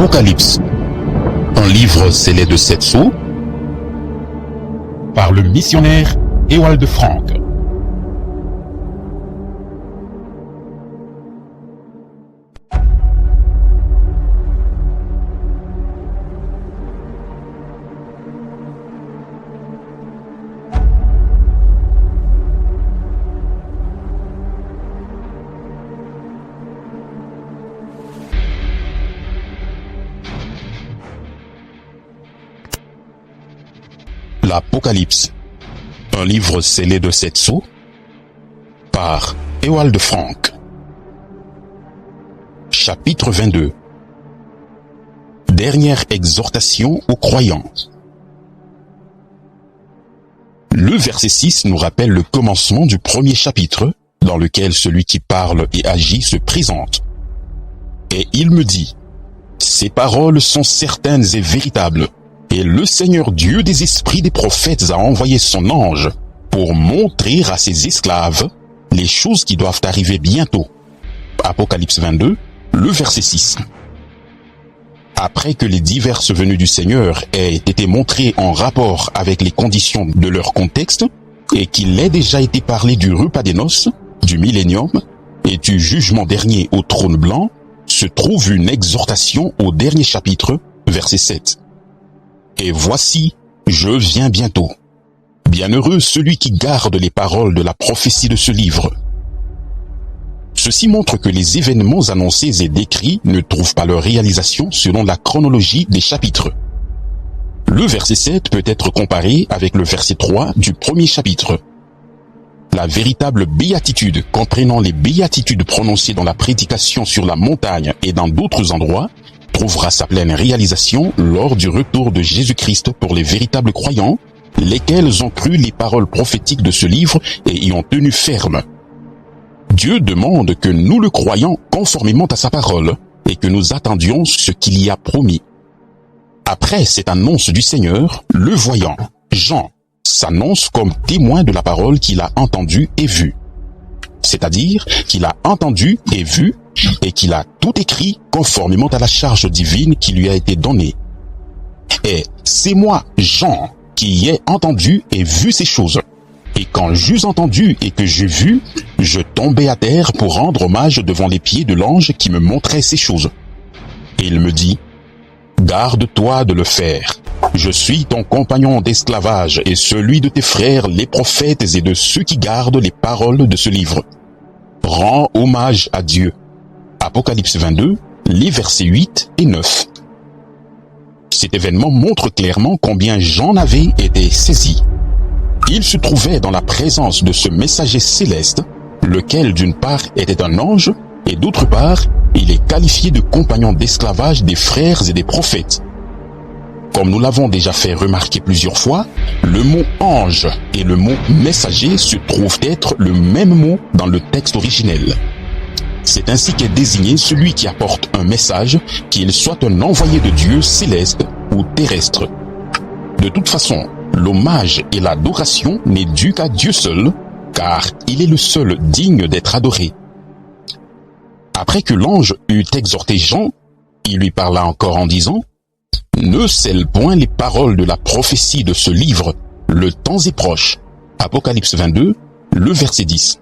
Apocalypse, un livre scellé de 7 sceaux, par le missionnaire Ewald Frank. L'Apocalypse, un livre scellé de 7 sceaux, par Ewald Frank. Chapitre 22. Dernière exhortation aux croyants. Le verset 6 nous rappelle le commencement du premier chapitre, dans lequel celui qui parle et agit se présente. Et il me dit, « Ces paroles sont certaines et véritables. Et le Seigneur Dieu des esprits des prophètes a envoyé son ange pour montrer à ses esclaves les choses qui doivent arriver bientôt. » Apocalypse 22, le verset 6. Après que les diverses venues du Seigneur aient été montrées en rapport avec les conditions de leur contexte, et qu'il ait déjà été parlé du repas des noces, du millénium et du jugement dernier au trône blanc, se trouve une exhortation au dernier chapitre, verset 7. Et voici, je viens bientôt. Bienheureux celui qui garde les paroles de la prophétie de ce livre. Ceci montre que les événements annoncés et décrits ne trouvent pas leur réalisation selon la chronologie des chapitres. Le verset 7 peut être comparé avec le verset 3 du premier chapitre. La véritable béatitude, comprenant les béatitudes prononcées dans la prédication sur la montagne et dans d'autres endroits, trouvera sa pleine réalisation lors du retour de Jésus-Christ pour les véritables croyants, lesquels ont cru les paroles prophétiques de ce livre et y ont tenu ferme. Dieu demande que nous le croyions conformément à sa parole et que nous attendions ce qu'il y a promis. Après cette annonce du Seigneur, le voyant, Jean, s'annonce comme témoin de la parole qu'il a entendue et vue. C'est-à-dire qu'il a entendu et vu et qu'il a tout écrit conformément à la charge divine qui lui a été donnée. Et c'est moi, Jean, qui ai entendu et vu ces choses. Et quand j'eus entendu et que j'eus vu, je tombai à terre pour rendre hommage devant les pieds de l'ange qui me montrait ces choses. Et il me dit, « Garde-toi de le faire. Je suis ton compagnon d'esclavage et celui de tes frères les prophètes et de ceux qui gardent les paroles de ce livre. Rends hommage à Dieu. » Apocalypse 22, les versets 8 et 9. Cet événement montre clairement combien Jean avait été saisi. Il se trouvait dans la présence de ce messager céleste, lequel d'une part était un ange, et d'autre part, il est qualifié de compagnon d'esclavage des frères et des prophètes. Comme nous l'avons déjà fait remarquer plusieurs fois, le mot ange et le mot messager se trouvent être le même mot dans le texte originel. C'est ainsi qu'est désigné celui qui apporte un message, qu'il soit un envoyé de Dieu céleste ou terrestre. De toute façon, l'hommage et l'adoration n'est dû qu'à Dieu seul, car il est le seul digne d'être adoré. Après que l'ange eut exhorté Jean, il lui parla encore en disant, « Ne scelle point les paroles de la prophétie de ce livre, le temps est proche. » Apocalypse 22, le verset 10.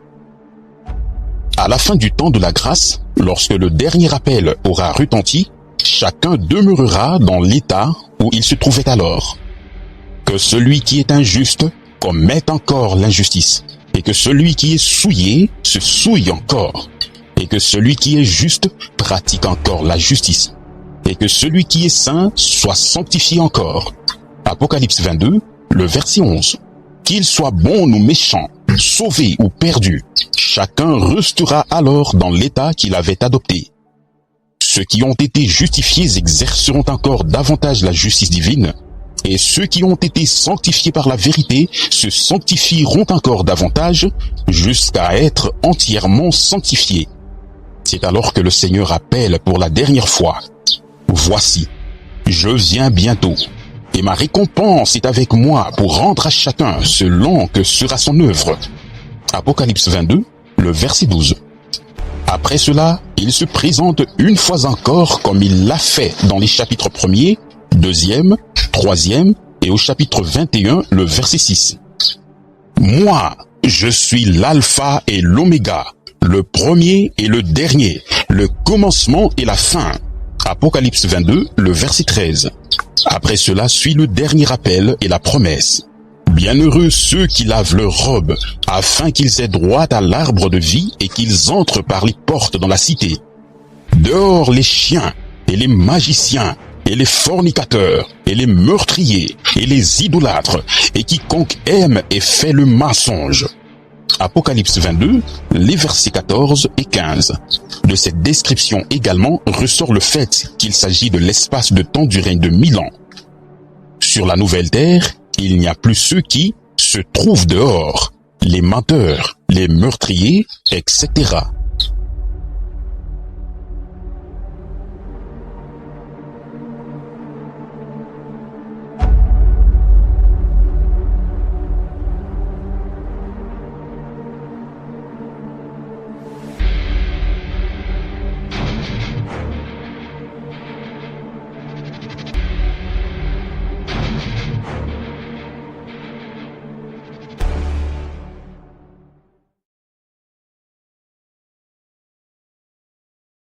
À la fin du temps de la grâce, lorsque le dernier appel aura retenti, chacun demeurera dans l'état où il se trouvait alors. Que celui qui est injuste commette encore l'injustice, et que celui qui est souillé se souille encore, et que celui qui est juste pratique encore la justice, et que celui qui est saint soit sanctifié encore. Apocalypse 22, le verset 11. Qu'il soit bon ou méchant, sauvé ou perdu, chacun restera alors dans l'état qu'il avait adopté. Ceux qui ont été justifiés exerceront encore davantage la justice divine, et ceux qui ont été sanctifiés par la vérité se sanctifieront encore davantage jusqu'à être entièrement sanctifiés. C'est alors que le Seigneur appelle pour la dernière fois. Voici, je viens bientôt, et ma récompense est avec moi pour rendre à chacun selon que sera son œuvre. Apocalypse 22, le verset 12. Après cela, il se présente une fois encore comme il l'a fait dans les chapitres 1er, 2e, 3e et au chapitre 21, le verset 6. Moi, je suis l'alpha et l'oméga, le premier et le dernier, le commencement et la fin. Apocalypse 22, le verset 13. Après cela suit le dernier appel et la promesse. Bienheureux ceux qui lavent leurs robes, afin qu'ils aient droit à l'arbre de vie et qu'ils entrent par les portes dans la cité. Dehors les chiens et les magiciens et les fornicateurs et les meurtriers et les idolâtres et quiconque aime et fait le mensonge. Apocalypse 22, les versets 14 et 15. De cette description également ressort le fait qu'il s'agit de l'espace de temps du règne de 1000 ans. Sur la nouvelle terre, il n'y a plus ceux qui se trouvent dehors, les menteurs, les meurtriers, etc.